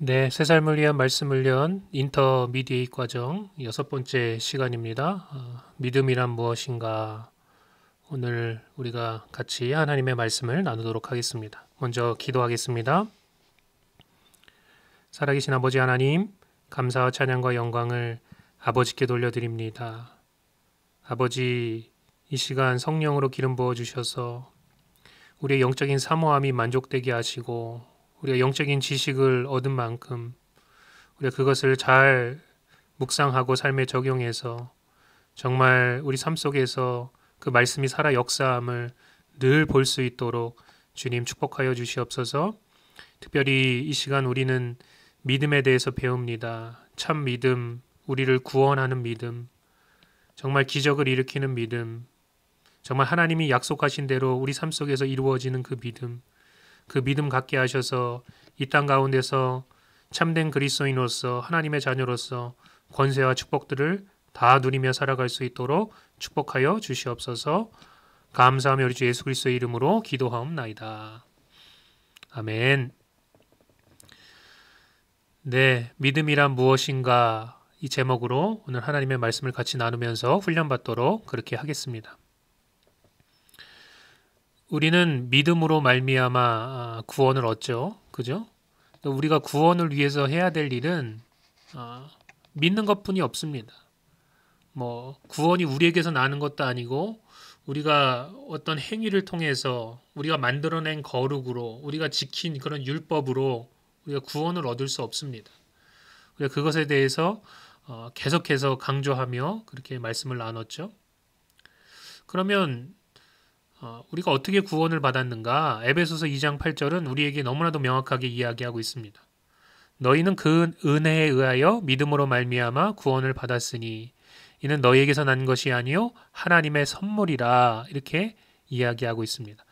네, 세 삶을 위한 말씀을 위한 인터미디에이트 과정 여섯 번째 시간입니다. 믿음이란 무엇인가? 오늘 우리가 같이 하나님의 말씀을 나누도록 하겠습니다. 먼저 기도하겠습니다. 살아계신 아버지 하나님, 감사와 찬양과 영광을 아버지께 돌려드립니다. 아버지, 이 시간 성령으로 기름 부어 주셔서 우리의 영적인 사모함이 만족되게 하시고 우리가 영적인 지식을 얻은 만큼 우리가 그것을 잘 묵상하고 삶에 적용해서 정말 우리 삶 속에서 그 말씀이 살아 역사함을 늘 볼 수 있도록 주님 축복하여 주시옵소서. 특별히 이 시간 우리는 믿음에 대해서 배웁니다. 참 믿음, 우리를 구원하는 믿음, 정말 기적을 일으키는 믿음, 정말 하나님이 약속하신 대로 우리 삶 속에서 이루어지는 그 믿음 갖게 하셔서 이 땅 가운데서 참된 그리스도인으로서 하나님의 자녀로서 권세와 축복들을 다 누리며 살아갈 수 있도록 축복하여 주시옵소서. 감사하며 우리 주 예수 그리스도의 이름으로 기도하옵나이다. 아멘. 네, 믿음이란 무엇인가 이 제목으로 오늘 하나님의 말씀을 같이 나누면서 훈련받도록 그렇게 하겠습니다. 우리는 믿음으로 말미암아 구원을 얻죠. 그죠? 우리가 구원을 위해서 해야 될 일은 믿는 것뿐이 없습니다. 구원이 우리에게서 나는 것도 아니고 우리가 어떤 행위를 통해서 우리가 만들어낸 거룩으로 우리가 지킨 그런 율법으로 우리가 구원을 얻을 수 없습니다. 우리가 그것에 대해서 계속해서 강조하며 그렇게 말씀을 나눴죠. 그러면 우리가 어떻게 구원을 받았는가? 에베소서 2장 8절은 우리에게 너무나도 명확하게 이야기하고 있습니다. 너희는 그 은혜에 의하여 믿음으로 말미암아 구원을 받았으니 이는 너희에게서 난 것이 아니요 하나님의 선물이라 이렇게 이야기하고 있습니다.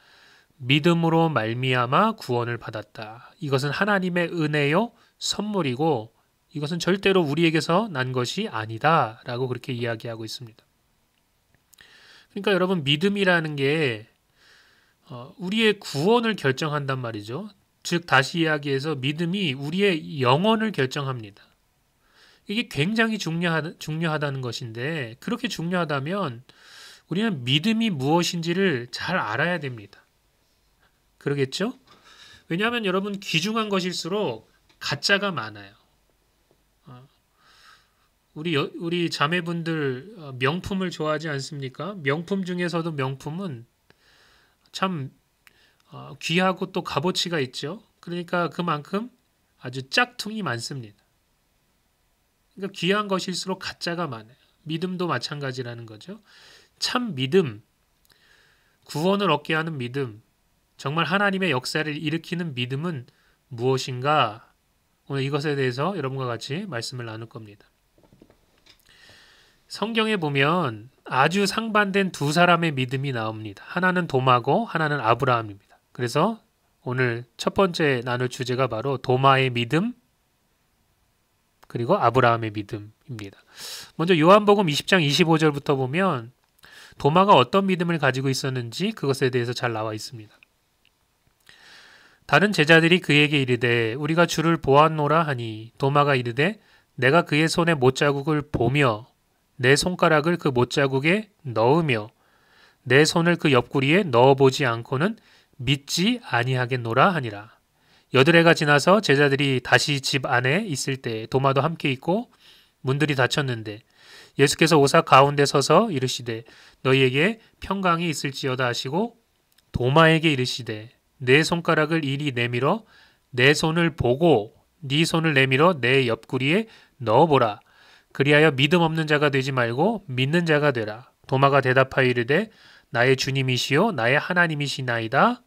믿음으로 말미암아 구원을 받았다. 이것은 하나님의 은혜요 선물이고 이것은 절대로 우리에게서 난 것이 아니다라고 그렇게 이야기하고 있습니다. 그러니까 여러분 믿음이라는 게 우리의 구원을 결정한단 말이죠. 즉 다시 이야기해서 믿음이 우리의 영혼을 결정합니다. 이게 굉장히 중요하다는 것인데 그렇게 중요하다면 우리는 믿음이 무엇인지를 잘 알아야 됩니다. 그러겠죠? 왜냐하면 여러분 귀중한 것일수록 가짜가 많아요. 우리 자매분들 명품을 좋아하지 않습니까? 명품 중에서도 명품은 참 귀하고 또 값어치가 있죠. 그러니까 그만큼 아주 짝퉁이 많습니다. 그러니까 귀한 것일수록 가짜가 많아요. 믿음도 마찬가지라는 거죠. 참 믿음, 구원을 얻게 하는 믿음, 정말 하나님의 역사를 일으키는 믿음은 무엇인가? 오늘 이것에 대해서 여러분과 같이 말씀을 나눌 겁니다. 성경에 보면 아주 상반된 두 사람의 믿음이 나옵니다. 하나는 도마고 하나는 아브라함입니다. 그래서 오늘 첫 번째 나눌 주제가 바로 도마의 믿음 그리고 아브라함의 믿음입니다. 먼저 요한복음 20장 25절부터 보면 도마가 어떤 믿음을 가지고 있었는지 그것에 대해서 잘 나와 있습니다. 다른 제자들이 그에게 이르되 우리가 주를 보았노라 하니 도마가 이르되 내가 그의 손에 못자국을 보며 내 손가락을 그 못자국에 넣으며 내 손을 그 옆구리에 넣어보지 않고는 믿지 아니하겠노라 하니라. 여드레가 지나서 제자들이 다시 집 안에 있을 때 도마도 함께 있고 문들이 닫혔는데 예수께서 오사 가운데 서서 이르시되 너희에게 평강이 있을지어다 하시고 도마에게 이르시되 내 손가락을 이리 내밀어 내 손을 보고 네 손을 내밀어 내 옆구리에 넣어보라. 그리하여 믿음 없는 자가 되지 말고 믿는 자가 되라. 도마가 대답하여 이르되 나의 주님이시요 나의 하나님이시나이다.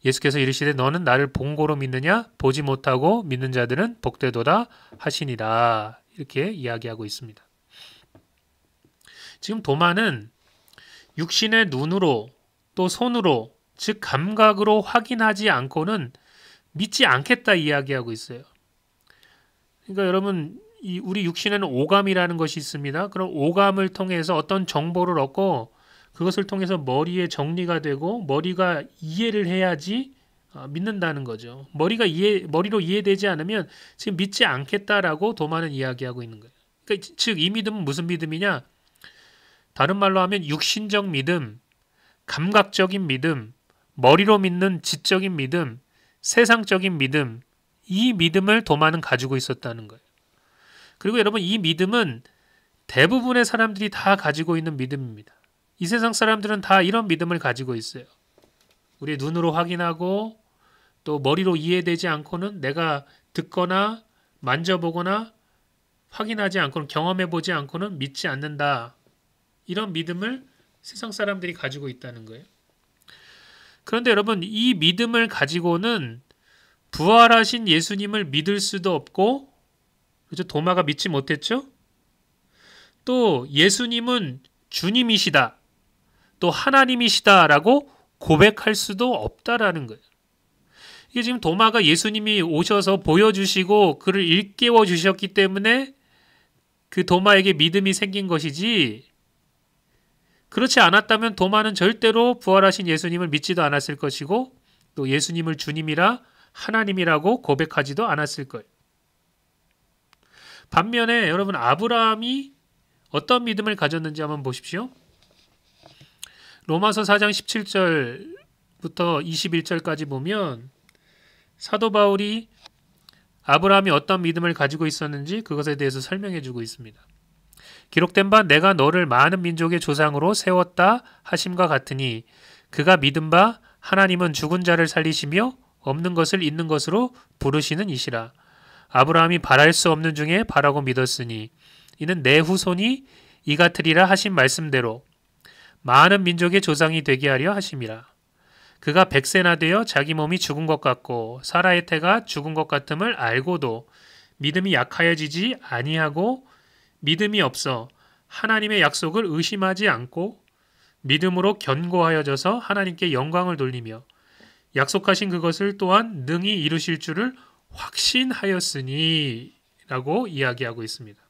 예수께서 이르시되 너는 나를 본고로 믿느냐? 보지 못하고 믿는 자들은 복되도다 하시니라. 이렇게 이야기하고 있습니다. 지금 도마는 육신의 눈으로 또 손으로 즉 감각으로 확인하지 않고는 믿지 않겠다 이야기하고 있어요. 그러니까 여러분 우리 육신에는 오감이라는 것이 있습니다. 그런 오감을 통해서 어떤 정보를 얻고 그것을 통해서 머리에 정리가 되고 머리가 이해를 해야지 믿는다는 거죠. 머리로 이해되지 않으면 지금 믿지 않겠다라고 도마는 이야기하고 있는 거예요. 그러니까 즉 이 믿음은 무슨 믿음이냐? 다른 말로 하면 육신적 믿음, 감각적인 믿음, 머리로 믿는 지적인 믿음, 세상적인 믿음, 이 믿음을 도마는 가지고 있었다는 거예요. 그리고 여러분 이 믿음은 대부분의 사람들이 다 가지고 있는 믿음입니다. 이 세상 사람들은 다 이런 믿음을 가지고 있어요. 우리 눈으로 확인하고 또 머리로 이해되지 않고는 내가 듣거나 만져보거나 확인하지 않고는 경험해보지 않고는 믿지 않는다. 이런 믿음을 세상 사람들이 가지고 있다는 거예요. 그런데 여러분 이 믿음을 가지고는 부활하신 예수님을 믿을 수도 없고 그죠? 도마가 믿지 못했죠? 또 예수님은 주님이시다. 또 하나님이시다라고 고백할 수도 없다라는 거예요. 이게 지금 도마가 예수님이 오셔서 보여주시고 그를 일깨워 주셨기 때문에 그 도마에게 믿음이 생긴 것이지 그렇지 않았다면 도마는 절대로 부활하신 예수님을 믿지도 않았을 것이고 또 예수님을 주님이라 하나님이라고 고백하지도 않았을 거예요. 반면에 여러분 아브라함이 어떤 믿음을 가졌는지 한번 보십시오. 로마서 4장 17절부터 21절까지 보면 사도 바울이 아브라함이 어떤 믿음을 가지고 있었는지 그것에 대해서 설명해 주고 있습니다. 기록된 바 내가 너를 많은 민족의 조상으로 세웠다 하심과 같으니 그가 믿은 바 하나님은 죽은 자를 살리시며 없는 것을 있는 것으로 부르시는 이시라. 아브라함이 바랄 수 없는 중에 바라고 믿었으니 이는 내 후손이 이 같으리라 하신 말씀대로 많은 민족의 조상이 되게 하려 하심이라. 그가 100세나 되어 자기 몸이 죽은 것 같고 사라의 태가 죽은 것 같음을 알고도 믿음이 약하여지지 아니하고 믿음이 없어 하나님의 약속을 의심하지 않고 믿음으로 견고하여져서 하나님께 영광을 돌리며 약속하신 그것을 또한 능히 이루실 줄을 확신하였으니 라고 이야기하고 있습니다.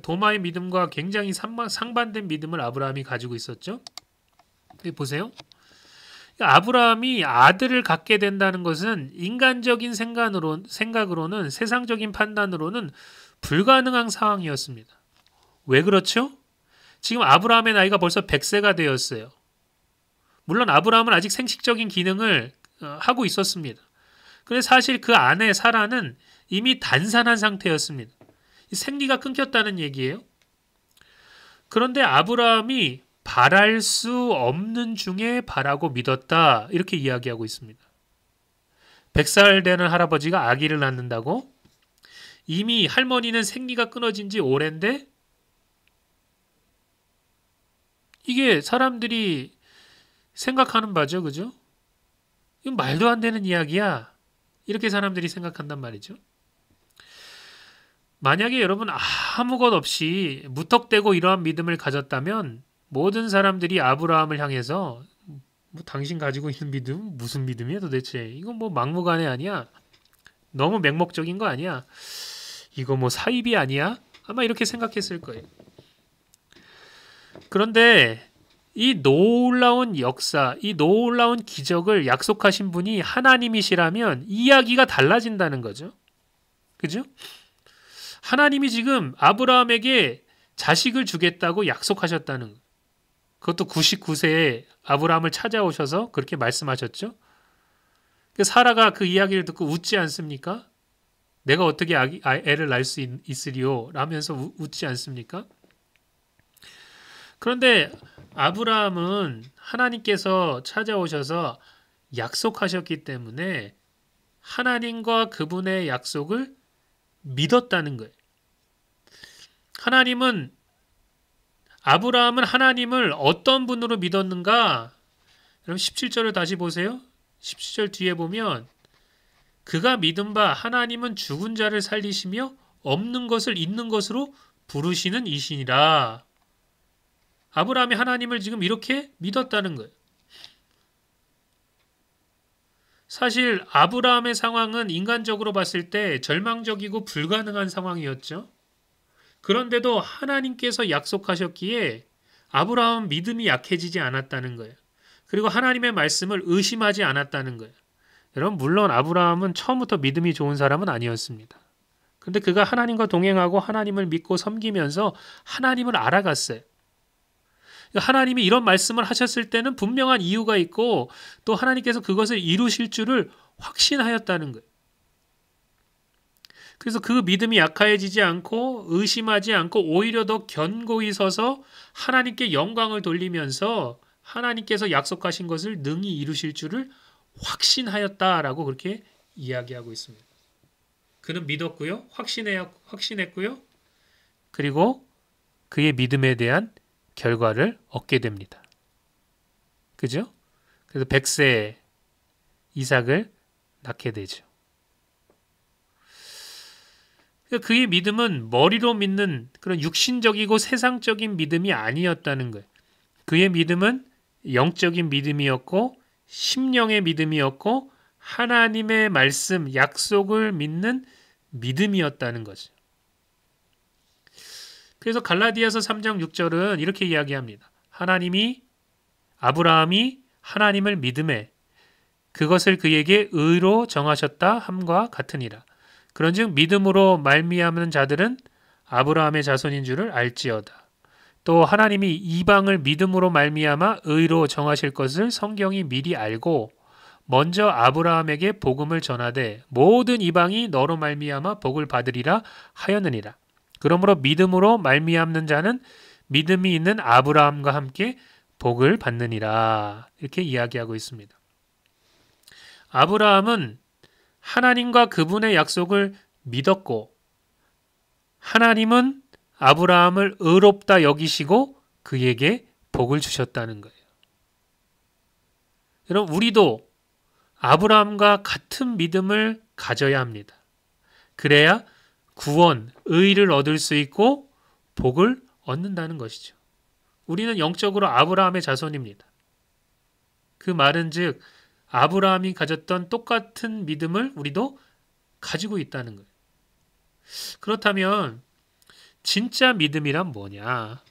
도마의 믿음과 굉장히 상반된 믿음을 아브라함이 가지고 있었죠. 보세요. 아브라함이 아들을 갖게 된다는 것은 인간적인 생각으로는 세상적인 판단으로는 불가능한 상황이었습니다. 왜 그렇죠? 지금 아브라함의 나이가 벌써 100세가 되었어요. 물론 아브라함은 아직 생식적인 기능을 하고 있었습니다. 그런데 사실 그 아내 사라는 이미 단산한 상태였습니다. 생리가 끊겼다는 얘기예요. 그런데 아브라함이 바랄 수 없는 중에 바라고 믿었다. 이렇게 이야기하고 있습니다. 100살 되는 할아버지가 아기를 낳는다고? 이미 할머니는 생리가 끊어진 지 오랜데 이게 사람들이 생각하는 바죠. 그죠? 이건 말도 안 되는 이야기야. 이렇게 사람들이 생각한단 말이죠. 만약에 여러분 아무 것 없이 무턱대고 이러한 믿음을 가졌다면 모든 사람들이 아브라함을 향해서 뭐 당신 가지고 있는 믿음 무슨 믿음이야 도대체? 이건 뭐 막무가내 아니야? 너무 맹목적인 거 아니야? 이거 뭐 사이비 아니야? 아마 이렇게 생각했을 거예요. 그런데 이 놀라운 역사, 이 놀라운 기적을 약속하신 분이 하나님이시라면 이야기가 달라진다는 거죠. 그죠? 하나님이 지금 아브라함에게 자식을 주겠다고 약속하셨다는 거예요. 그것도 99세에 아브라함을 찾아오셔서 그렇게 말씀하셨죠. 사라가 그 이야기를 듣고 웃지 않습니까? 내가 어떻게 애를 낳을 수 있으리요? 라면서 웃지 않습니까? 그런데 아브라함은 하나님께서 찾아오셔서 약속하셨기 때문에 하나님과 그분의 약속을 믿었다는 거예요. 아브라함은 하나님을 어떤 분으로 믿었는가? 여러분 17절을 다시 보세요. 17절 뒤에 보면 그가 믿은 바 하나님은 죽은 자를 살리시며 없는 것을 있는 것으로 부르시는 이시니라. 아브라함이 하나님을 지금 이렇게 믿었다는 거예요. 사실 아브라함의 상황은 인간적으로 봤을 때 절망적이고 불가능한 상황이었죠. 그런데도 하나님께서 약속하셨기에 아브라함은 믿음이 약해지지 않았다는 거예요. 그리고 하나님의 말씀을 의심하지 않았다는 거예요. 여러분 물론 아브라함은 처음부터 믿음이 좋은 사람은 아니었습니다. 근데 그가 하나님과 동행하고 하나님을 믿고 섬기면서 하나님을 알아갔어요. 하나님이 이런 말씀을 하셨을 때는 분명한 이유가 있고 또 하나님께서 그것을 이루실 줄을 확신하였다는 거예요. 그래서 그 믿음이 약해지지 않고 의심하지 않고 오히려 더 견고히 서서 하나님께 영광을 돌리면서 하나님께서 약속하신 것을 능히 이루실 줄을 확신하였다라고 그렇게 이야기하고 있습니다. 그는 믿었고요. 확신했고요. 그리고 그의 믿음에 대한 결과를 얻게 됩니다. 그죠? 그래서 100세에 이삭을 낳게 되죠. 그의 믿음은 머리로 믿는 그런 육신적이고 세상적인 믿음이 아니었다는 거예요. 그의 믿음은 영적인 믿음이었고 심령의 믿음이었고 하나님의 말씀, 약속을 믿는 믿음이었다는 거죠. 그래서 갈라디아서 3장 6절은 이렇게 이야기합니다. 아브라함이 하나님을 믿음에 그것을 그에게 의로 정하셨다 함과 같으니라. 그런즉 믿음으로 말미암는 자들은 아브라함의 자손인 줄을 알지어다. 또 하나님이 이방을 믿음으로 말미암아 의로 정하실 것을 성경이 미리 알고 먼저 아브라함에게 복음을 전하되 모든 이방이 너로 말미암아 복을 받으리라 하였느니라. 그러므로 믿음으로 말미암는 자는 믿음이 있는 아브라함과 함께 복을 받느니라. 이렇게 이야기하고 있습니다. 아브라함은 하나님과 그분의 약속을 믿었고 하나님은 아브라함을 의롭다 여기시고 그에게 복을 주셨다는 거예요. 여러분 우리도 아브라함과 같은 믿음을 가져야 합니다. 그래야 구원, 의를 얻을 수 있고 복을 얻는다는 것이죠. 우리는 영적으로 아브라함의 자손입니다. 그 말은 즉 아브라함이 가졌던 똑같은 믿음을 우리도 가지고 있다는 거예요. 그렇다면 진짜 믿음이란 뭐냐?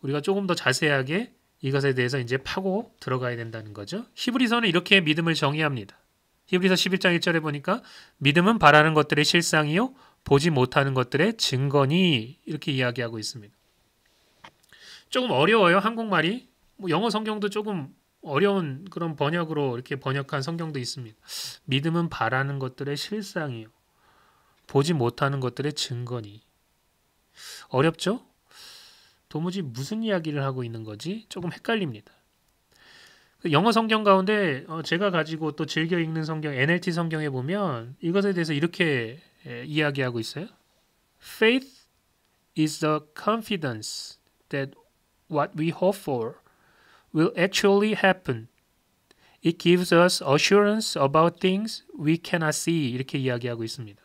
우리가 조금 더 자세하게 이것에 대해서 이제 파고 들어가야 된다는 거죠. 히브리서는 이렇게 믿음을 정의합니다. 히브리서 11장 1절에 보니까 믿음은 바라는 것들의 실상이요 보지 못하는 것들의 증거니 이렇게 이야기하고 있습니다. 조금 어려워요. 한국말이. 영어 성경도 조금 어려운 그런 번역으로 이렇게 번역한 성경도 있습니다. 믿음은 바라는 것들의 실상이요 보지 못하는 것들의 증거니. 어렵죠? 도무지 무슨 이야기를 하고 있는 거지? 조금 헷갈립니다. 영어 성경 가운데 제가 가지고 또 즐겨 읽는 성경 NLT 성경에 보면 이것에 대해서 이렇게 이야기하고 있어요. Faith is the confidence that what we hope for will actually happen. It gives us assurance about things we cannot see. 이렇게 이야기하고 있습니다.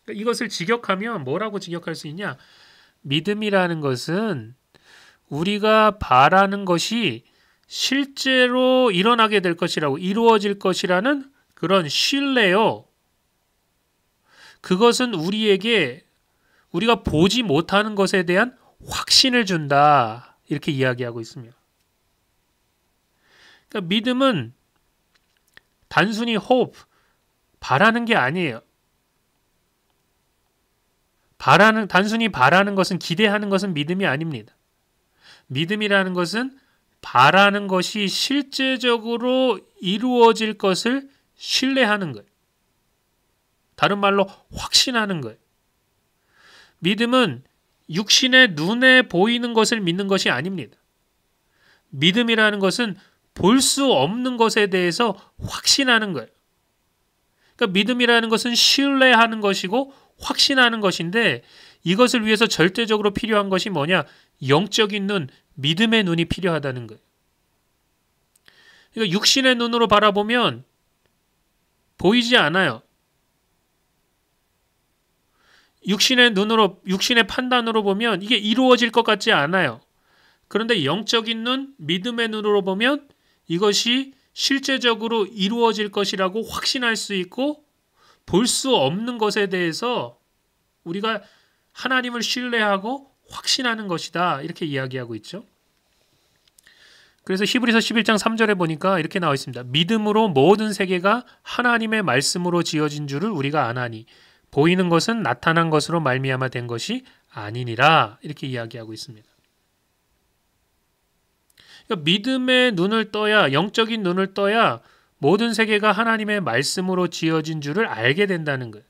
이것을 직역하면 뭐라고 직역할 수 있냐? 믿음이라는 것은 우리가 바라는 것이 실제로 일어나게 될 것이라고 이루어질 것이라는 그런 신뢰요. 그것은 우리에게 우리가 보지 못하는 것에 대한 확신을 준다. 이렇게 이야기하고 있습니다. 그러니까 믿음은 단순히 hope, 바라는 게 아니에요. 단순히 바라는 것은 기대하는 것은 믿음이 아닙니다. 믿음이라는 것은 바라는 것이 실제적으로 이루어질 것을 신뢰하는 거예요. 다른 말로 확신하는 거예요. 믿음은 육신의 눈에 보이는 것을 믿는 것이 아닙니다. 믿음이라는 것은 볼 수 없는 것에 대해서 확신하는 거예요. 그러니까 믿음이라는 것은 신뢰하는 것이고 확신하는 것인데 이것을 위해서 절대적으로 필요한 것이 뭐냐? 영적인 눈, 믿음의 눈이 필요하다는 거예요. 그러니까 육신의 눈으로 바라보면 보이지 않아요. 육신의 판단으로 보면 이게 이루어질 것 같지 않아요. 그런데 영적인 눈, 믿음의 눈으로 보면 이것이 실제적으로 이루어질 것이라고 확신할 수 있고 볼 수 없는 것에 대해서 우리가 하나님을 신뢰하고 확신하는 것이다. 이렇게 이야기하고 있죠. 그래서 히브리서 11장 3절에 보니까 이렇게 나와 있습니다. 믿음으로 모든 세계가 하나님의 말씀으로 지어진 줄을 우리가 아나니 보이는 것은 나타난 것으로 말미암아 된 것이 아니니라. 이렇게 이야기하고 있습니다. 그러니까 믿음의 눈을 떠야, 영적인 눈을 떠야 모든 세계가 하나님의 말씀으로 지어진 줄을 알게 된다는 거예요.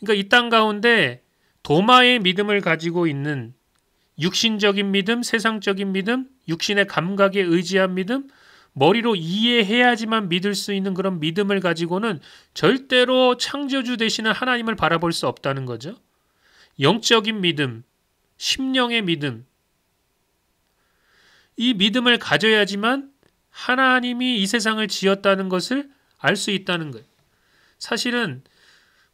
그러니까 이 땅 가운데 도마의 믿음을 가지고 있는 육신적인 믿음, 세상적인 믿음, 육신의 감각에 의지한 믿음, 머리로 이해해야지만 믿을 수 있는 그런 믿음을 가지고는 절대로 창조주 되시는 하나님을 바라볼 수 없다는 거죠. 영적인 믿음, 심령의 믿음, 이 믿음을 가져야지만 하나님이 이 세상을 지었다는 것을 알 수 있다는 거예요. 사실은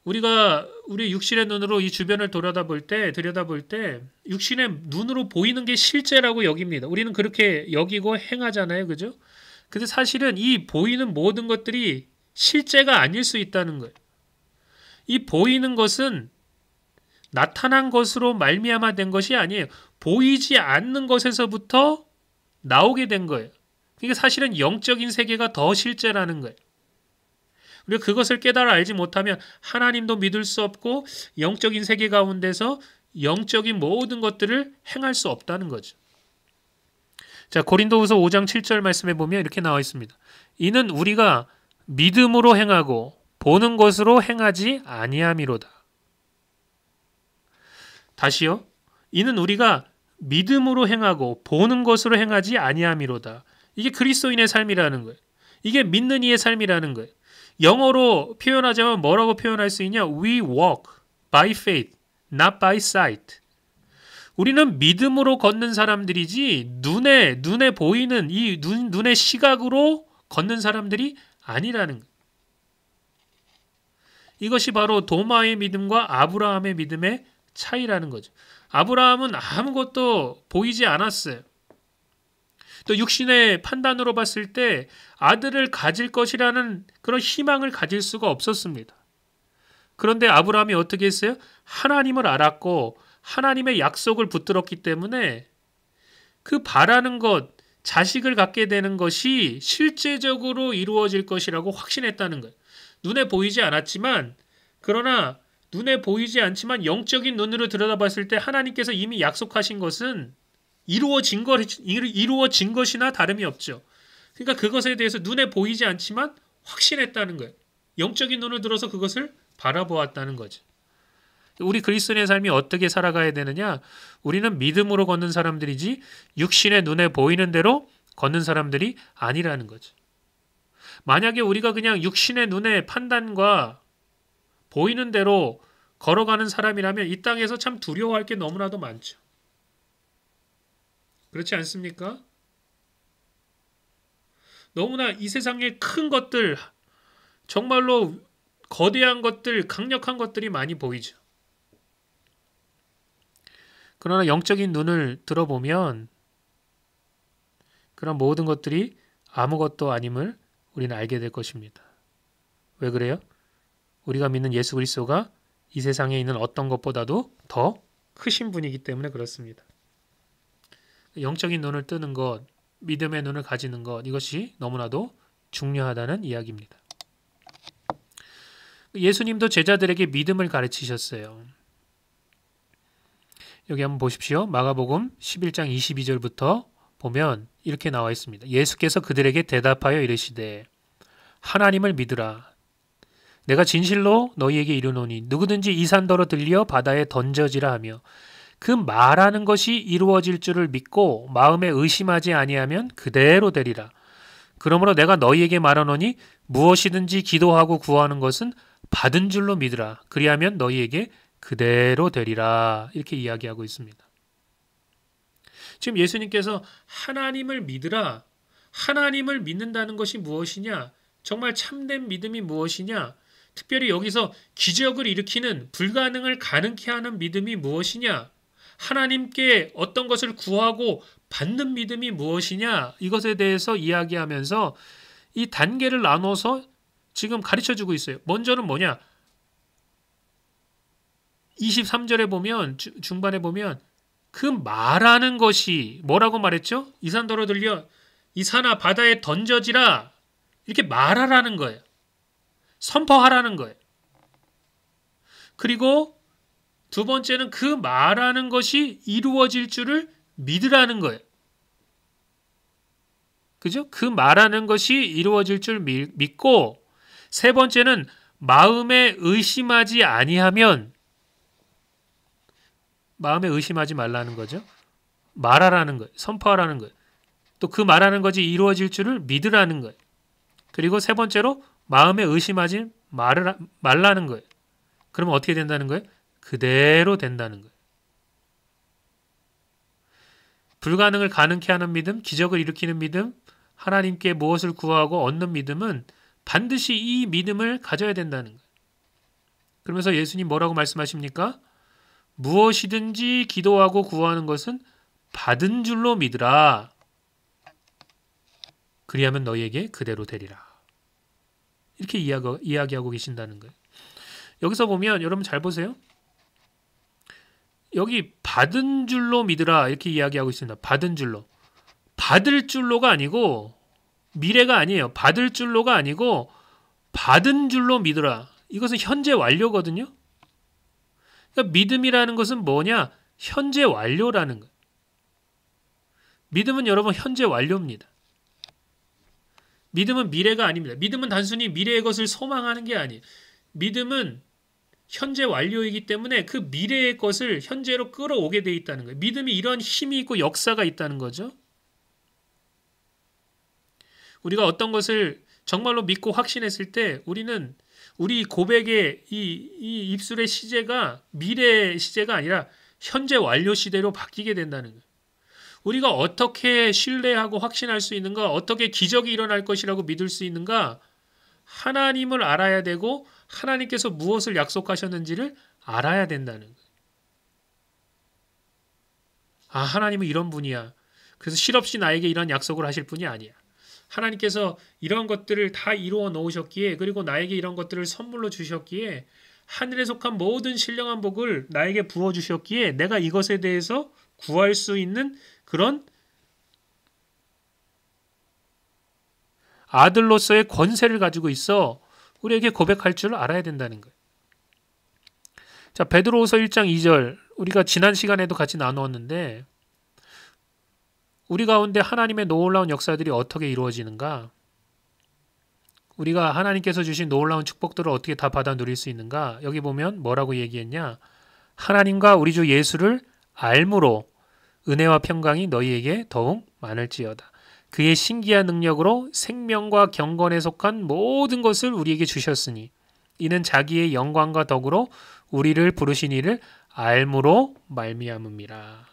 우리가 우리 육신의 눈으로 이 주변을 들여다볼 때 육신의 눈으로 보이는 게 실제라고 여깁니다. 우리는 그렇게 여기고 행하잖아요. 그죠? 근데 사실은 이 보이는 모든 것들이 실제가 아닐 수 있다는 거예요. 이 보이는 것은 나타난 것으로 말미암아 된 것이 아니에요. 보이지 않는 것에서부터 나오게 된 거예요. 그러니까 사실은 영적인 세계가 더 실제라는 거예요. 우리가 그것을 깨달아 알지 못하면 하나님도 믿을 수 없고 영적인 세계 가운데서 영적인 모든 것들을 행할 수 없다는 거죠. 자, 고린도후서 5장 7절 말씀에 보면 이렇게 나와 있습니다. 이는 우리가 믿음으로 행하고 보는 것으로 행하지 아니함이로다. 다시요. 이는 우리가 믿음으로 행하고 보는 것으로 행하지 아니함이로다. 이게 그리스도인의 삶이라는 거예요. 이게 믿는 이의 삶이라는 거예요. 영어로 표현하자면 뭐라고 표현할 수 있냐? We walk by faith, not by sight. 우리는 믿음으로 걷는 사람들이지 눈에 보이는 이 눈의 시각으로 걷는 사람들이 아니라는 거예요. 이것이 바로 도마의 믿음과 아브라함의 믿음의 차이라는 거죠. 아브라함은 아무것도 보이지 않았어요. 또 육신의 판단으로 봤을 때 아들을 가질 것이라는 그런 희망을 가질 수가 없었습니다. 그런데 아브라함이 어떻게 했어요? 하나님을 알았고 하나님의 약속을 붙들었기 때문에 그 바라는 것, 자식을 갖게 되는 것이 실제적으로 이루어질 것이라고 확신했다는 거예요. 눈에 보이지 않았지만, 그러나 눈에 보이지 않지만 영적인 눈으로 들여다봤을 때 하나님께서 이미 약속하신 것은 이루어진 것이나 다름이 없죠. 그러니까 그것에 대해서 눈에 보이지 않지만 확신했다는 거예요. 영적인 눈을 들어서 그것을 바라보았다는 거죠. 우리 그리스도인의 삶이 어떻게 살아가야 되느냐? 우리는 믿음으로 걷는 사람들이지 육신의 눈에 보이는 대로 걷는 사람들이 아니라는 거죠. 만약에 우리가 그냥 육신의 눈의 판단과 보이는 대로 걸어가는 사람이라면 이 땅에서 참 두려워할 게 너무나도 많죠. 그렇지 않습니까? 너무나 이 세상에 큰 것들, 정말로 거대한 것들, 강력한 것들이 많이 보이죠. 그러나 영적인 눈을 들어보면 그런 모든 것들이 아무것도 아님을 우리는 알게 될 것입니다. 왜 그래요? 우리가 믿는 예수 그리스도가 이 세상에 있는 어떤 것보다도 더 크신 분이기 때문에 그렇습니다. 영적인 눈을 뜨는 것, 믿음의 눈을 가지는 것, 이것이 너무나도 중요하다는 이야기입니다. 예수님도 제자들에게 믿음을 가르치셨어요. 여기 한번 보십시오. 마가복음 11장 22절부터 보면 이렇게 나와 있습니다. 예수께서 그들에게 대답하여 이르시되 하나님을 믿으라. 내가 진실로 너희에게 이르노니 누구든지 이 산더러 들려 바다에 던져지라 하며 그 말하는 것이 이루어질 줄을 믿고 마음에 의심하지 아니하면 그대로 되리라. 그러므로 내가 너희에게 말하노니 무엇이든지 기도하고 구하는 것은 받은 줄로 믿으라. 그리하면 너희에게 그대로 되리라. 이렇게 이야기하고 있습니다. 지금 예수님께서 하나님을 믿으라. 하나님을 믿는다는 것이 무엇이냐? 정말 참된 믿음이 무엇이냐? 특별히 여기서 기적을 일으키는 불가능을 가능케 하는 믿음이 무엇이냐? 하나님께 어떤 것을 구하고 받는 믿음이 무엇이냐? 이것에 대해서 이야기하면서 이 단계를 나눠서 지금 가르쳐주고 있어요. 먼저는 뭐냐? 23절에 보면 중반에 보면 그 말하는 것이 뭐라고 말했죠? 이 산더러 들려 이 산아 바다에 던져지라 이렇게 말하라는 거예요. 선포하라는 거예요. 그리고 두 번째는 그 말하는 것이 이루어질 줄을 믿으라는 거예요. 그죠? 그 말하는 것이 이루어질 줄 믿고, 세 번째는 마음에 의심하지 아니하면, 마음에 의심하지 말라는 거죠. 말하라는 거예요. 선포하라는 거예요. 또 그 말하는 것이 이루어질 줄을 믿으라는 거예요. 그리고 세 번째로 마음에 의심하지 말라는 거예요. 그러면 어떻게 된다는 거예요? 그대로 된다는 거예요. 불가능을 가능케 하는 믿음, 기적을 일으키는 믿음, 하나님께 무엇을 구하고 얻는 믿음은 반드시 이 믿음을 가져야 된다는 거예요. 그러면서 예수님 뭐라고 말씀하십니까? 무엇이든지 기도하고 구하는 것은 받은 줄로 믿으라. 그리하면 너희에게 그대로 되리라. 이렇게 이야기하고 계신다는 거예요. 여기서 보면 여러분 잘 보세요. 여기 받은 줄로 믿으라 이렇게 이야기하고 있습니다. 받은 줄로. 받을 줄로가 아니고 미래가 아니에요. 받을 줄로가 아니고 받은 줄로 믿으라. 이것은 현재 완료거든요. 그러니까 믿음이라는 것은 뭐냐? 현재 완료라는 거예요. 믿음은 여러분 현재 완료입니다. 믿음은 미래가 아닙니다. 믿음은 단순히 미래의 것을 소망하는 게 아니에요. 믿음은 현재 완료이기 때문에 그 미래의 것을 현재로 끌어오게 돼 있다는 거예요. 믿음이 이런 힘이 있고 역사가 있다는 거죠. 우리가 어떤 것을 정말로 믿고 확신했을 때 우리는 우리 고백의 이 입술의 시제가 미래의 시제가 아니라 현재 완료 시대로 바뀌게 된다는 거예요. 우리가 어떻게 신뢰하고 확신할 수 있는가? 어떻게 기적이 일어날 것이라고 믿을 수 있는가? 하나님을 알아야 되고 하나님께서 무엇을 약속하셨는지를 알아야 된다는 거예요. 아, 하나님은 이런 분이야. 그래서 실없이 나에게 이런 약속을 하실 분이 아니야. 하나님께서 이런 것들을 다 이루어 놓으셨기에, 그리고 나에게 이런 것들을 선물로 주셨기에, 하늘에 속한 모든 신령한 복을 나에게 부어주셨기에 내가 이것에 대해서 구할 수 있는 그런 아들로서의 권세를 가지고 있어 우리에게 고백할 줄 알아야 된다는 거예요. 자, 베드로후서 1장 2절 우리가 지난 시간에도 같이 나누었는데 우리 가운데 하나님의 놀라운 역사들이 어떻게 이루어지는가? 우리가 하나님께서 주신 놀라운 축복들을 어떻게 다 받아 누릴 수 있는가? 여기 보면 뭐라고 얘기했냐? 하나님과 우리 주 예수를 알므로 은혜와 평강이 너희에게 더욱 많을지어다. 그의 신기한 능력으로 생명과 경건에 속한 모든 것을 우리에게 주셨으니 이는 자기의 영광과 덕으로 우리를 부르신 이를 알므로 말미암음이라.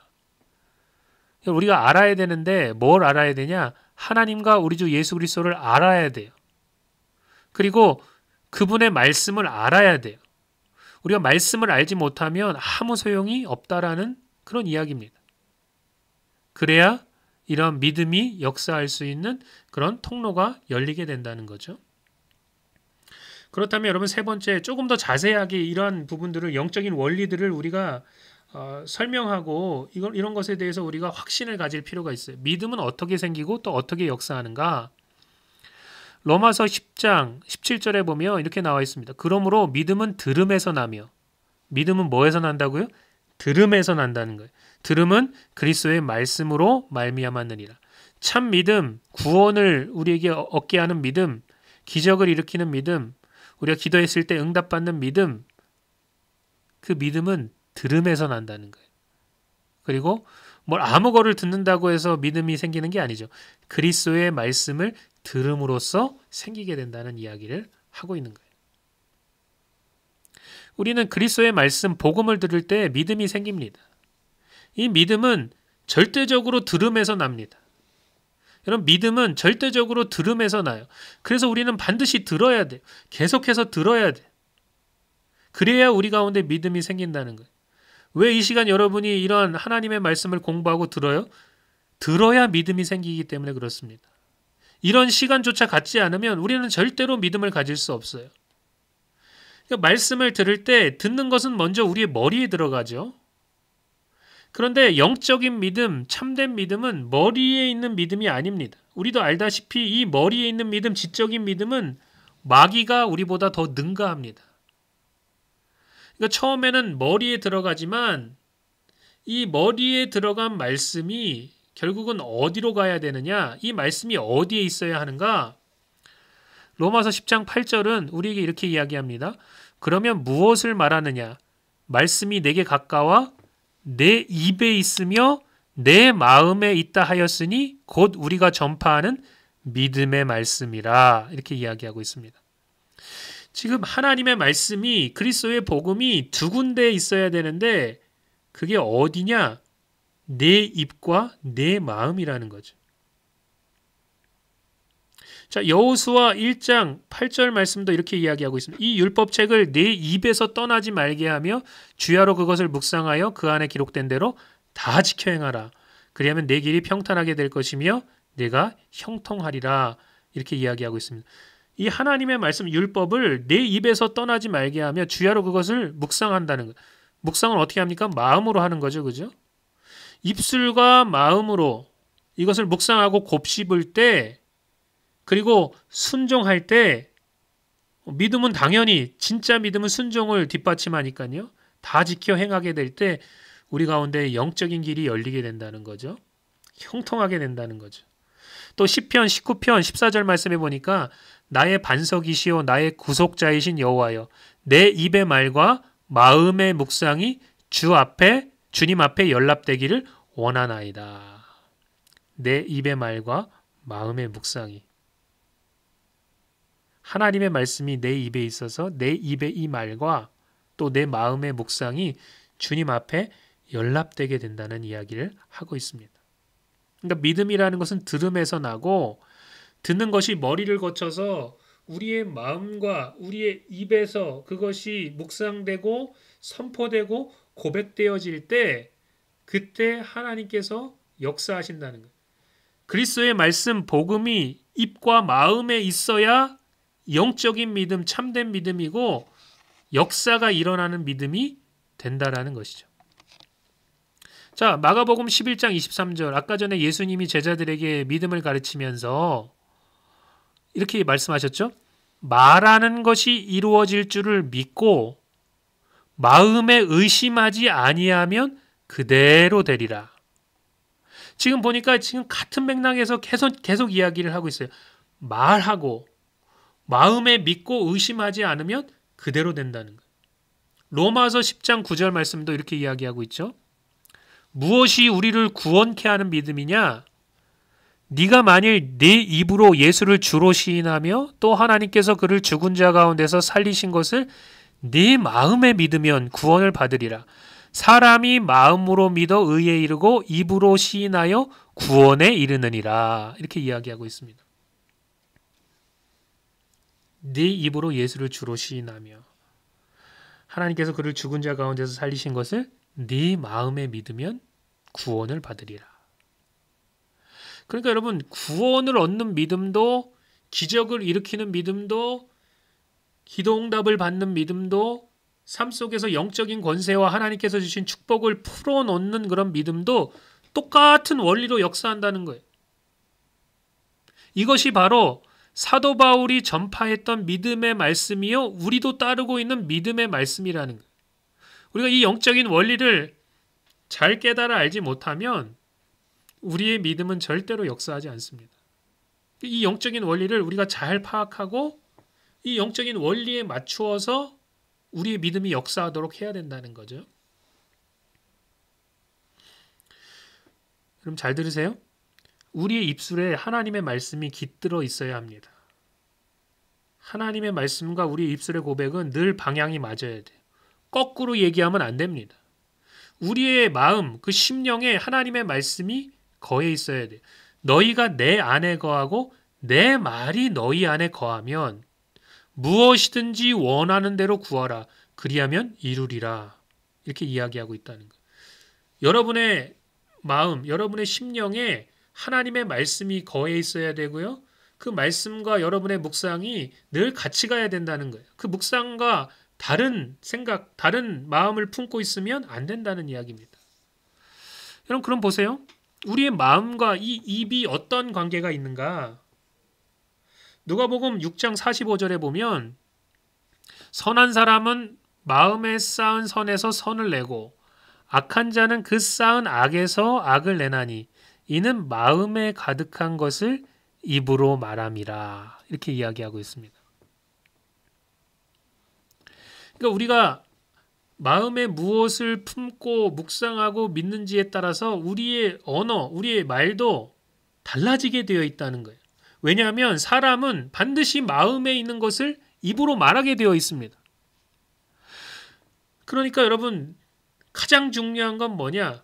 우리가 알아야 되는데 뭘 알아야 되냐? 하나님과 우리 주 예수 그리스도를 알아야 돼요. 그리고 그분의 말씀을 알아야 돼요. 우리가 말씀을 알지 못하면 아무 소용이 없다라는 그런 이야기입니다. 그래야 이런 믿음이 역사할 수 있는 그런 통로가 열리게 된다는 거죠. 그렇다면 여러분 세 번째, 조금 더 자세하게 이러한 부분들을, 영적인 원리들을 우리가 설명하고 이런 것에 대해서 우리가 확신을 가질 필요가 있어요. 믿음은 어떻게 생기고 또 어떻게 역사하는가? 로마서 10장 17절에 보면 이렇게 나와 있습니다. 그러므로 믿음은 들음에서 나며, 믿음은 뭐에서 난다고요? 들음에서 난다는 거예요. 들음은 그리스도의 말씀으로 말미암았느니라. 참 믿음, 구원을 우리에게 얻게 하는 믿음, 기적을 일으키는 믿음, 우리가 기도했을 때 응답받는 믿음, 그 믿음은 들음에서 난다는 거예요. 그리고 뭘 아무 거를 듣는다고 해서 믿음이 생기는 게 아니죠. 그리스도의 말씀을 들음으로써 생기게 된다는 이야기를 하고 있는 거예요. 우리는 그리스도의 말씀, 복음을 들을 때 믿음이 생깁니다. 이 믿음은 절대적으로 들음에서 납니다. 여러분, 믿음은 절대적으로 들음에서 나요. 그래서 우리는 반드시 들어야 돼요. 계속해서 들어야 돼요. 그래야 우리 가운데 믿음이 생긴다는 거예요. 왜 이 시간 여러분이 이런 하나님의 말씀을 공부하고 들어요? 들어야 믿음이 생기기 때문에 그렇습니다. 이런 시간조차 갖지 않으면 우리는 절대로 믿음을 가질 수 없어요. 그러니까 말씀을 들을 때 듣는 것은 먼저 우리의 머리에 들어가죠. 그런데 영적인 믿음, 참된 믿음은 머리에 있는 믿음이 아닙니다. 우리도 알다시피 이 머리에 있는 믿음, 지적인 믿음은 마귀가 우리보다 더 능가합니다. 그러니까 처음에는 머리에 들어가지만 이 머리에 들어간 말씀이 결국은 어디로 가야 되느냐? 이 말씀이 어디에 있어야 하는가? 로마서 10장 8절은 우리에게 이렇게 이야기합니다. 그러면 무엇을 말하느냐? 말씀이 내게 가까워 내 입에 있으며 내 마음에 있다 하였으니 곧 우리가 전파하는 믿음의 말씀이라. 이렇게 이야기하고 있습니다. 지금 하나님의 말씀이 그리스도의 복음이 두 군데에 있어야 되는데 그게 어디냐? 내 입과 내 마음이라는 거죠. 자, 여호수아 1장 8절 말씀도 이렇게 이야기하고 있습니다. 이 율법책을 내 입에서 떠나지 말게 하며 주야로 그것을 묵상하여 그 안에 기록된 대로 다 지켜 행하라. 그리하면 내 길이 평탄하게 될 것이며 내가 형통하리라. 이렇게 이야기하고 있습니다. 이 하나님의 말씀 율법을 내 입에서 떠나지 말게 하며 주야로 그것을 묵상한다는 거예요. 묵상을 어떻게 합니까? 마음으로 하는 거죠. 그죠? 입술과 마음으로 이것을 묵상하고 곱씹을 때 그리고 순종할 때 믿음은 당연히 진짜 믿음은 순종을 뒷받침하니까요. 다 지켜 행하게 될 때 우리 가운데 영적인 길이 열리게 된다는 거죠. 형통하게 된다는 거죠. 또 시편 19편 14절 말씀해 보니까 나의 반석이시오 나의 구속자이신 여호와여 내 입의 말과 마음의 묵상이 주님 앞에 연락되기를 원하나이다. 내 입의 말과 마음의 묵상이 하나님의 말씀이 내 입에 있어서 내 입의 이 말과 또 내 마음의 묵상이 주님 앞에 연락되게 된다는 이야기를 하고 있습니다. 그러니까 믿음이라는 것은 들음에서 나고 듣는 것이 머리를 거쳐서 우리의 마음과 우리의 입에서 그것이 묵상되고 선포되고 고백되어질 때 그때 하나님께서 역사하신다는 거예요. 그리스도의 말씀 복음이 입과 마음에 있어야 영적인 믿음, 참된 믿음이고 역사가 일어나는 믿음이 된다라는 것이죠. 자, 마가복음 11장 23절 아까 전에 예수님이 제자들에게 믿음을 가르치면서 이렇게 말씀하셨죠. 말하는 것이 이루어질 줄을 믿고 마음에 의심하지 아니하면 그대로 되리라. 지금 보니까 지금 같은 맥락에서 계속 이야기를 하고 있어요. 말하고 마음에 믿고 의심하지 않으면 그대로 된다는 거예요. 로마서 10장 9절 말씀도 이렇게 이야기하고 있죠. 무엇이 우리를 구원케 하는 믿음이냐? 네가 만일 네 입으로 예수를 주로 시인하며 또 하나님께서 그를 죽은 자 가운데서 살리신 것을 네 마음에 믿으면 구원을 받으리라. 사람이 마음으로 믿어 의에 이르고 입으로 시인하여 구원에 이르느니라. 이렇게 이야기하고 있습니다. 네 입으로 예수를 주로 시인하며 하나님께서 그를 죽은 자 가운데서 살리신 것을 네 마음에 믿으면 구원을 받으리라. 그러니까 여러분 구원을 얻는 믿음도 기적을 일으키는 믿음도 기도응답을 받는 믿음도 삶 속에서 영적인 권세와 하나님께서 주신 축복을 풀어놓는 그런 믿음도 똑같은 원리로 역사한다는 거예요. 이것이 바로 사도 바울이 전파했던 믿음의 말씀이요 우리도 따르고 있는 믿음의 말씀이라는 거예요. 우리가 이 영적인 원리를 잘 깨달아 알지 못하면 우리의 믿음은 절대로 역사하지 않습니다. 이 영적인 원리를 우리가 잘 파악하고 이 영적인 원리에 맞추어서 우리의 믿음이 역사하도록 해야 된다는 거죠. 그럼 잘 들으세요. 우리의 입술에 하나님의 말씀이 깃들어 있어야 합니다. 하나님의 말씀과 우리의 입술의 고백은 늘 방향이 맞아야 돼요. 거꾸로 얘기하면 안 됩니다. 우리의 마음, 그 심령에 하나님의 말씀이 거해 있어야 돼요. 너희가 내 안에 거하고 내 말이 너희 안에 거하면 무엇이든지 원하는 대로 구하라. 그리하면 이루리라. 이렇게 이야기하고 있다는 거예요. 여러분의 마음, 여러분의 심령에 하나님의 말씀이 거해 있어야 되고요. 그 말씀과 여러분의 묵상이 늘 같이 가야 된다는 거예요. 그 묵상과 다른 생각, 다른 마음을 품고 있으면 안 된다는 이야기입니다. 여러분 그럼 보세요. 우리의 마음과 이 입이 어떤 관계가 있는가? 누가복음 6장 45절에 보면 선한 사람은 마음에 쌓은 선에서 선을 내고 악한 자는 그 쌓은 악에서 악을 내나니 이는 마음에 가득한 것을 입으로 말함이라. 이렇게 이야기하고 있습니다. 그러니까 우리가 마음에 무엇을 품고 묵상하고 믿는지에 따라서 우리의 언어, 우리의 말도 달라지게 되어 있다는 거예요. 왜냐하면 사람은 반드시 마음에 있는 것을 입으로 말하게 되어 있습니다. 그러니까 여러분, 가장 중요한 건 뭐냐?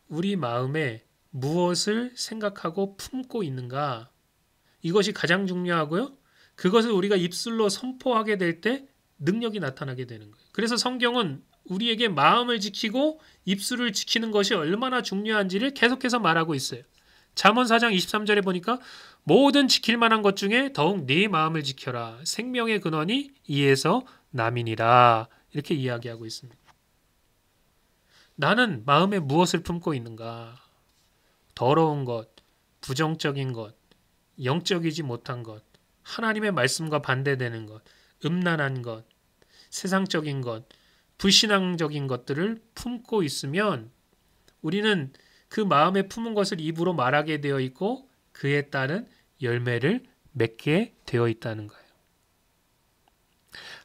우리 마음에 무엇을 생각하고 품고 있는가? 이것이 가장 중요하고요. 그것을 우리가 입술로 선포하게 될 때 능력이 나타나게 되는 거예요. 그래서 성경은 우리에게 마음을 지키고 입술을 지키는 것이 얼마나 중요한지를 계속해서 말하고 있어요. 잠언 4장 23절에 보니까 모든 지킬 만한 것 중에 더욱 네 마음을 지켜라. 생명의 근원이 이에서 남이니라. 이렇게 이야기하고 있습니다. 나는 마음에 무엇을 품고 있는가? 더러운 것, 부정적인 것, 영적이지 못한 것, 하나님의 말씀과 반대되는 것, 음란한 것, 세상적인 것, 불신앙적인 것들을 품고 있으면 우리는 그 마음에 품은 것을 입으로 말하게 되어 있고 그에 따른 열매를 맺게 되어 있다는 거예요.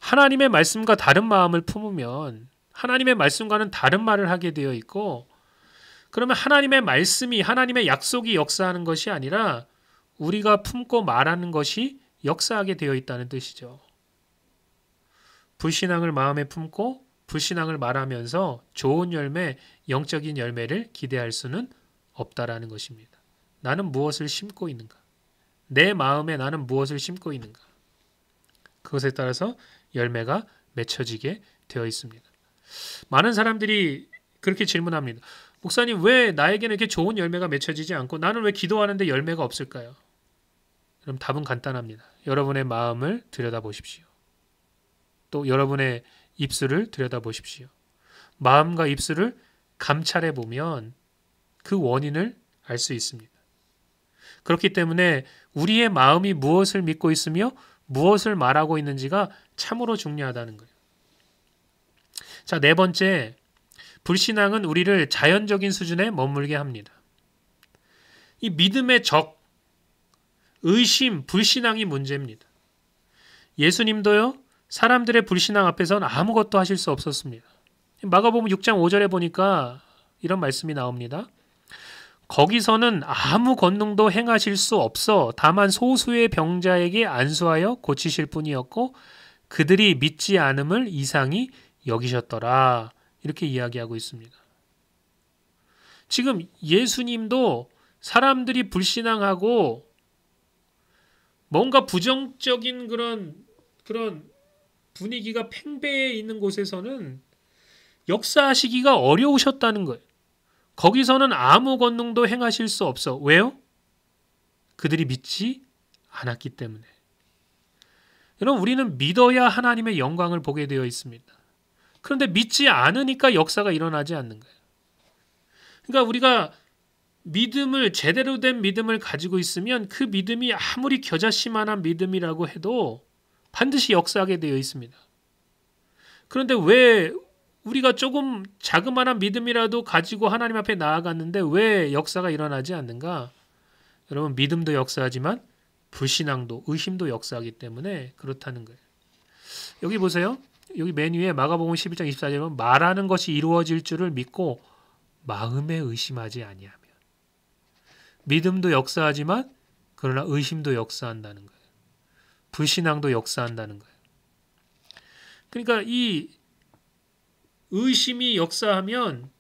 하나님의 말씀과 다른 마음을 품으면 하나님의 말씀과는 다른 말을 하게 되어 있고 그러면 하나님의 말씀이 하나님의 약속이 역사하는 것이 아니라 우리가 품고 말하는 것이 역사하게 되어 있다는 뜻이죠. 불신앙을 마음에 품고 불신앙을 말하면서 좋은 열매, 영적인 열매를 기대할 수는 없다라는 것입니다. 나는 무엇을 심고 있는가? 내 마음에 나는 무엇을 심고 있는가? 그것에 따라서 열매가 맺혀지게 되어 있습니다. 많은 사람들이 그렇게 질문합니다. 목사님, 왜 나에게는 이렇게 좋은 열매가 맺혀지지 않고 나는 왜 기도하는데 열매가 없을까요? 그럼 답은 간단합니다. 여러분의 마음을 들여다보십시오. 또 여러분의 입술을 들여다보십시오. 마음과 입술을 감찰해 보면 그 원인을 알 수 있습니다. 그렇기 때문에 우리의 마음이 무엇을 믿고 있으며 무엇을 말하고 있는지가 참으로 중요하다는 거예요. 자, 네 번째, 불신앙은 우리를 자연적인 수준에 머물게 합니다. 이 믿음의 적, 의심, 불신앙이 문제입니다. 예수님도요, 사람들의 불신앙 앞에서는 아무것도 하실 수 없었습니다. 마가복음 6장 5절에 보니까 이런 말씀이 나옵니다. 거기서는 아무 권능도 행하실 수 없어 다만 소수의 병자에게 안수하여 고치실 뿐이었고 그들이 믿지 않음을 이상히 여기셨더라. 이렇게 이야기하고 있습니다. 지금 예수님도 사람들이 불신앙하고 뭔가 부정적인 그런 분위기가 팽배해 있는 곳에서는 역사하시기가 어려우셨다는 거예요. 거기서는 아무 권능도 행하실 수 없어. 왜요? 그들이 믿지 않았기 때문에. 여러분, 우리는 믿어야 하나님의 영광을 보게 되어 있습니다. 그런데 믿지 않으니까 역사가 일어나지 않는 거예요. 그러니까 우리가 믿음을, 제대로 된 믿음을 가지고 있으면 그 믿음이 아무리 겨자씨만한 믿음이라고 해도 반드시 역사하게 되어 있습니다. 그런데 왜 우리가 조금 자그마한 믿음이라도 가지고 하나님 앞에 나아갔는데 왜 역사가 일어나지 않는가? 여러분, 믿음도 역사하지만 불신앙도, 의심도 역사하기 때문에 그렇다는 거예요. 여기 보세요. 여기 맨 위에 마가복음 11장 24절에 보면 말하는 것이 이루어질 줄을 믿고 마음에 의심하지 아니하며. 믿음도 역사하지만 그러나 의심도 역사한다는 거예요. 불신앙도 역사한다는 거예요. 그러니까 이 의심이 역사하면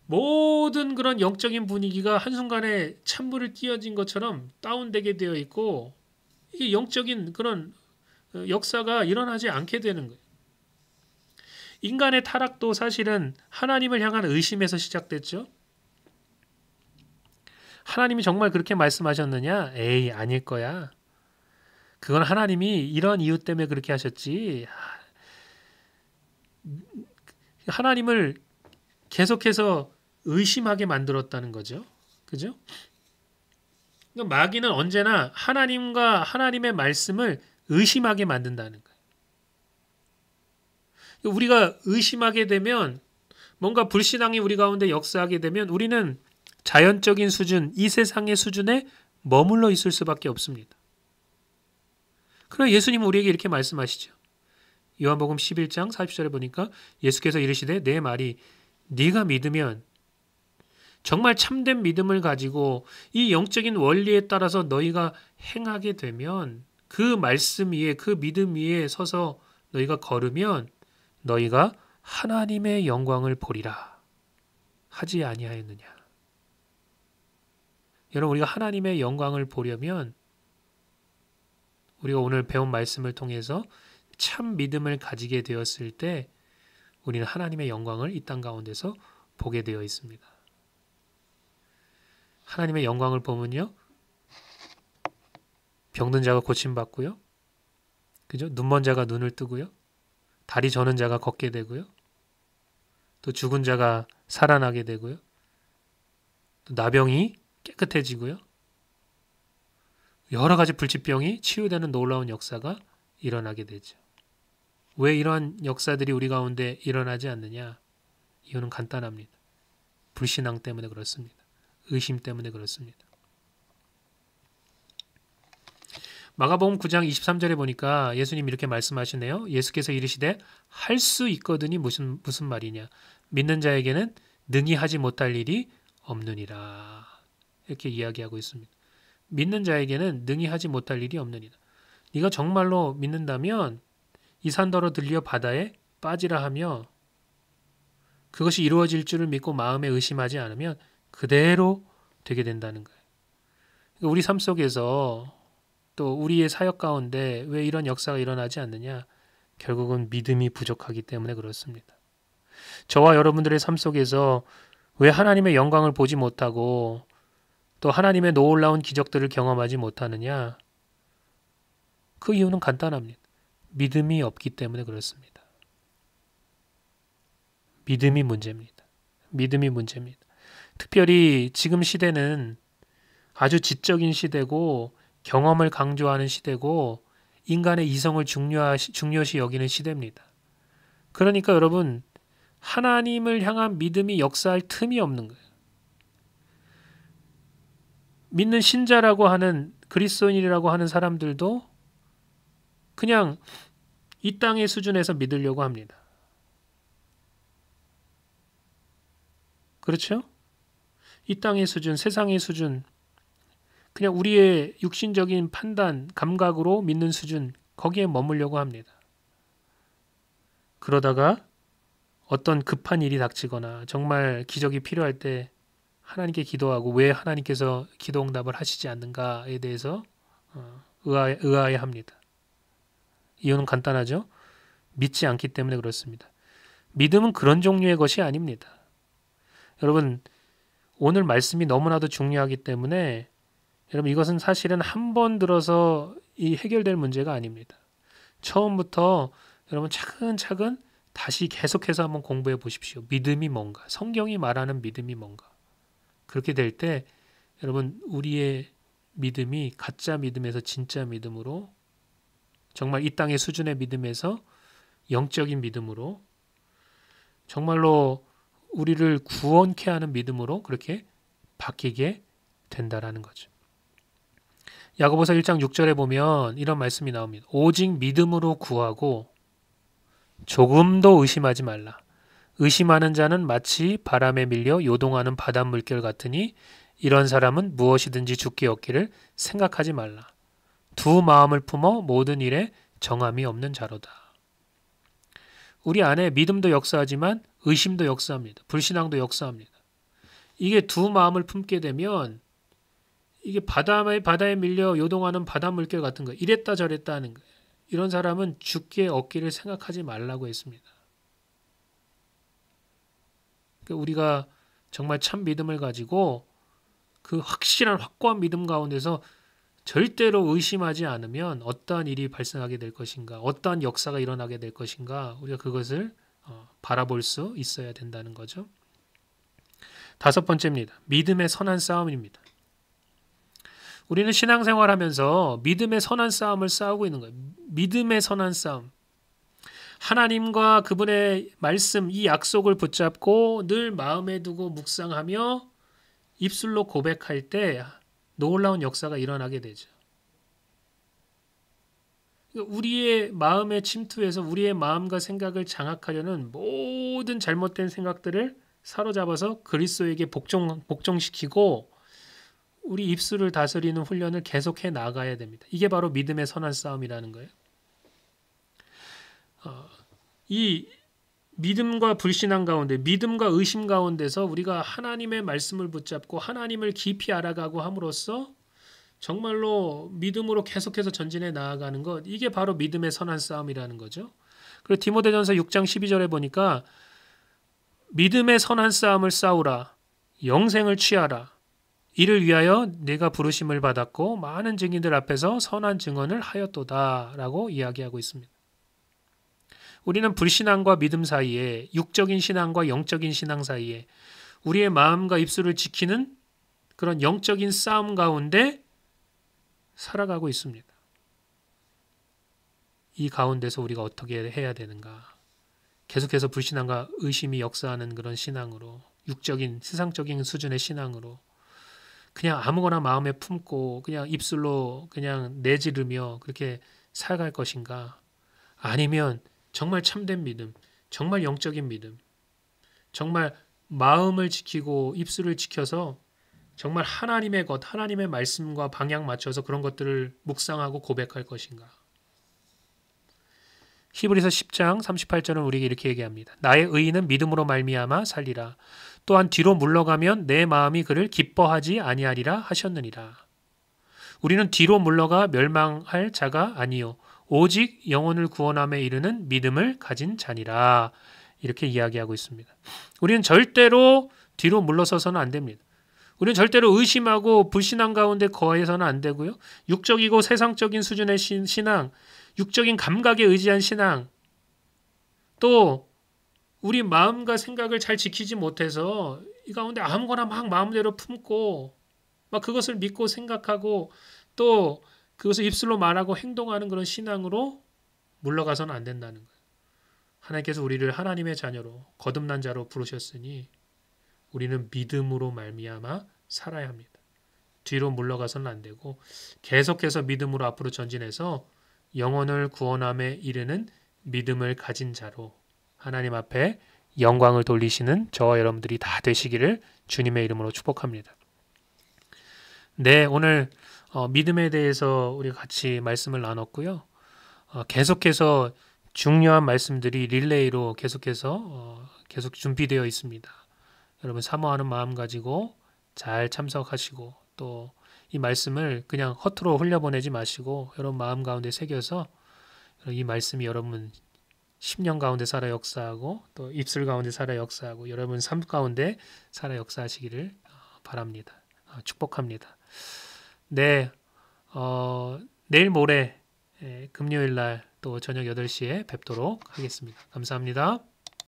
모든 그런 영적인 분위기가 한순간에 찬물을 끼얹은 것처럼 다운되게 되어 있고 이 영적인 그런 역사가 일어나지 않게 되는 거예요. 인간의 타락도 사실은 하나님을 향한 의심에서 시작됐죠. 하나님이 정말 그렇게 말씀하셨느냐? 에이, 아닐 거야. 그건 하나님이 이런 이유 때문에 그렇게 하셨지. 하나님을 계속해서 의심하게 만들었다는 거죠. 그죠? 그러니까 마귀는 언제나 하나님과 하나님의 말씀을 의심하게 만든다는 거예요. 우리가 의심하게 되면 뭔가 불신앙이 우리 가운데 역사하게 되면 우리는 자연적인 수준, 이 세상의 수준에 머물러 있을 수밖에 없습니다. 그러나 예수님은 우리에게 이렇게 말씀하시죠. 요한복음 11장 40절에 보니까 예수께서 이르시되 내 말이 네가 믿으면 정말 참된 믿음을 가지고 이 영적인 원리에 따라서 너희가 행하게 되면 그 말씀 위에 그 믿음 위에 서서 너희가 걸으면 너희가 하나님의 영광을 보리라 하지 아니하였느냐. 여러분 우리가 하나님의 영광을 보려면 우리가 오늘 배운 말씀을 통해서 참 믿음을 가지게 되었을 때 우리는 하나님의 영광을 이 땅 가운데서 보게 되어 있습니다. 하나님의 영광을 보면요. 병든 자가 고침받고요. 그죠? 눈먼 자가 눈을 뜨고요. 다리 저는 자가 걷게 되고요. 또 죽은 자가 살아나게 되고요. 또 나병이 깨끗해지고요. 여러 가지 불치병이 치유되는 놀라운 역사가 일어나게 되죠. 왜 이러한 역사들이 우리 가운데 일어나지 않느냐? 이유는 간단합니다. 불신앙 때문에 그렇습니다. 의심 때문에 그렇습니다. 마가복음 9장 23절에 보니까 예수님이 이렇게 말씀하시네요. 예수께서 이르시되 할 수 있거든이 무슨 말이냐. 믿는 자에게는 능히 하지 못할 일이 없느니라. 이렇게 이야기하고 있습니다. 믿는 자에게는 능히 하지 못할 일이 없느니라. 네가 정말로 믿는다면 이 산더러 들려 바다에 빠지라 하며 그것이 이루어질 줄을 믿고 마음에 의심하지 않으면 그대로 되게 된다는 거예요. 우리 삶 속에서 또 우리의 사역 가운데 왜 이런 역사가 일어나지 않느냐? 결국은 믿음이 부족하기 때문에 그렇습니다. 저와 여러분들의 삶 속에서 왜 하나님의 영광을 보지 못하고 또 하나님의 놀라운 기적들을 경험하지 못하느냐? 그 이유는 간단합니다. 믿음이 없기 때문에 그렇습니다. 믿음이 문제입니다. 믿음이 문제입니다. 특별히 지금 시대는 아주 지적인 시대고 경험을 강조하는 시대고 인간의 이성을 중요시 여기는 시대입니다. 그러니까 여러분 하나님을 향한 믿음이 역사할 틈이 없는 거예요. 믿는 신자라고 하는 그리스도인이라고 하는 사람들도 그냥 이 땅의 수준에서 믿으려고 합니다. 그렇죠? 이 땅의 수준, 세상의 수준, 그냥 우리의 육신적인 판단, 감각으로 믿는 수준, 거기에 머물려고 합니다. 그러다가 어떤 급한 일이 닥치거나 정말 기적이 필요할 때 하나님께 기도하고 왜 하나님께서 기도 응답을 하시지 않는가에 대해서 의아해합니다. 이유는 간단하죠. 믿지 않기 때문에 그렇습니다. 믿음은 그런 종류의 것이 아닙니다. 여러분 오늘 말씀이 너무나도 중요하기 때문에 여러분 이것은 사실은 한 번 들어서 이 해결될 문제가 아닙니다. 처음부터 여러분 차근차근 다시 계속해서 한번 공부해 보십시오. 믿음이 뭔가, 성경이 말하는 믿음이 뭔가. 그렇게 될 때 여러분 우리의 믿음이 가짜 믿음에서 진짜 믿음으로 정말 이 땅의 수준의 믿음에서 영적인 믿음으로 정말로 우리를 구원케 하는 믿음으로 그렇게 바뀌게 된다라는 거죠. 야고보서 1장 6절에 보면 이런 말씀이 나옵니다. 오직 믿음으로 구하고 조금도 의심하지 말라. 의심하는 자는 마치 바람에 밀려 요동하는 바닷물결 같으니 이런 사람은 무엇이든지 죽게 얻기를 생각하지 말라. 두 마음을 품어 모든 일에 정함이 없는 자로다. 우리 안에 믿음도 역사하지만 의심도 역사합니다. 불신앙도 역사합니다. 이게 두 마음을 품게 되면 이게 바다에 밀려 요동하는 바닷물결 같은 거 이랬다 저랬다 하는 거예요. 이런 사람은 죽게 얻기를 생각하지 말라고 했습니다. 그러니까 우리가 정말 참 믿음을 가지고 그 확실한 확고한 믿음 가운데서 절대로 의심하지 않으면 어떠한 일이 발생하게 될 것인가, 어떠한 역사가 일어나게 될 것인가 우리가 그것을 바라볼 수 있어야 된다는 거죠. 다섯 번째입니다. 믿음의 선한 싸움입니다. 우리는 신앙생활하면서 믿음의 선한 싸움을 싸우고 있는 거예요. 믿음의 선한 싸움. 하나님과 그분의 말씀, 이 약속을 붙잡고 늘 마음에 두고 묵상하며 입술로 고백할 때 놀라운 역사가 일어나게 되죠. 우리의 마음에 침투해서 우리의 마음과 생각을 장악하려는 모든 잘못된 생각들을 사로잡아서 그리스도에게 복종시키고 우리 입술을 다스리는 훈련을 계속해 나가야 됩니다. 이게 바로 믿음의 선한 싸움이라는 거예요. 이 믿음과 불신앙 가운데, 믿음과 의심 가운데서 우리가 하나님의 말씀을 붙잡고 하나님을 깊이 알아가고 함으로써 정말로 믿음으로 계속해서 전진해 나아가는 것, 이게 바로 믿음의 선한 싸움이라는 거죠. 그리고 디모데전서 6장 12절에 보니까 믿음의 선한 싸움을 싸우라, 영생을 취하라, 이를 위하여 내가 부르심을 받았고 많은 증인들 앞에서 선한 증언을 하였도다 라고 이야기하고 있습니다. 우리는 불신앙과 믿음 사이에, 육적인 신앙과 영적인 신앙 사이에 우리의 마음과 입술을 지키는 그런 영적인 싸움 가운데 살아가고 있습니다. 이 가운데서 우리가 어떻게 해야 되는가? 계속해서 불신앙과 의심이 역사하는 그런 신앙으로, 육적인 세상적인 수준의 신앙으로 그냥 아무거나 마음에 품고 그냥 입술로 그냥 내지르며 그렇게 살아갈 것인가? 아니면 정말 참된 믿음, 정말 영적인 믿음, 정말 마음을 지키고 입술을 지켜서 정말 하나님의 것, 하나님의 말씀과 방향 맞춰서 그런 것들을 묵상하고 고백할 것인가? 히브리서 10장 38절은 우리에게 이렇게 얘기합니다. 나의 의인은 믿음으로 말미암아 살리라. 또한 뒤로 물러가면 내 마음이 그를 기뻐하지 아니하리라 하셨느니라. 우리는 뒤로 물러가 멸망할 자가 아니요 오직 영혼을 구원함에 이르는 믿음을 가진 자니라. 이렇게 이야기하고 있습니다. 우리는 절대로 뒤로 물러서서는 안 됩니다. 우리는 절대로 의심하고 불신앙 가운데 거해서는 안 되고요. 육적이고 세상적인 수준의 신앙, 육적인 감각에 의지한 신앙, 또 우리 마음과 생각을 잘 지키지 못해서 이 가운데 아무거나 막 마음대로 품고 막 그것을 믿고 생각하고 또 그것을 입술로 말하고 행동하는 그런 신앙으로 물러가서는 안 된다는 거예요. 하나님께서 우리를 하나님의 자녀로 거듭난 자로 부르셨으니 우리는 믿음으로 말미암아 살아야 합니다. 뒤로 물러가서는 안 되고 계속해서 믿음으로 앞으로 전진해서 영혼을 구원함에 이르는 믿음을 가진 자로 하나님 앞에 영광을 돌리시는 저와 여러분들이 다 되시기를 주님의 이름으로 축복합니다. 네, 오늘 믿음에 대해서 우리가 같이 말씀을 나눴고요. 계속해서 중요한 말씀들이 릴레이로 계속해서 계속 준비되어 있습니다. 여러분 사모하는 마음 가지고 잘 참석하시고 또 이 말씀을 그냥 허투루 흘려보내지 마시고 여러분 마음 가운데 새겨서 이 말씀이 여러분 심령 가운데 살아 역사하고 또 입술 가운데 살아 역사하고 여러분 삶 가운데 살아 역사하시기를 바랍니다. 축복합니다. 네, 내일 모레 금요일 날 또 저녁 8시에 뵙도록 하겠습니다. 감사합니다.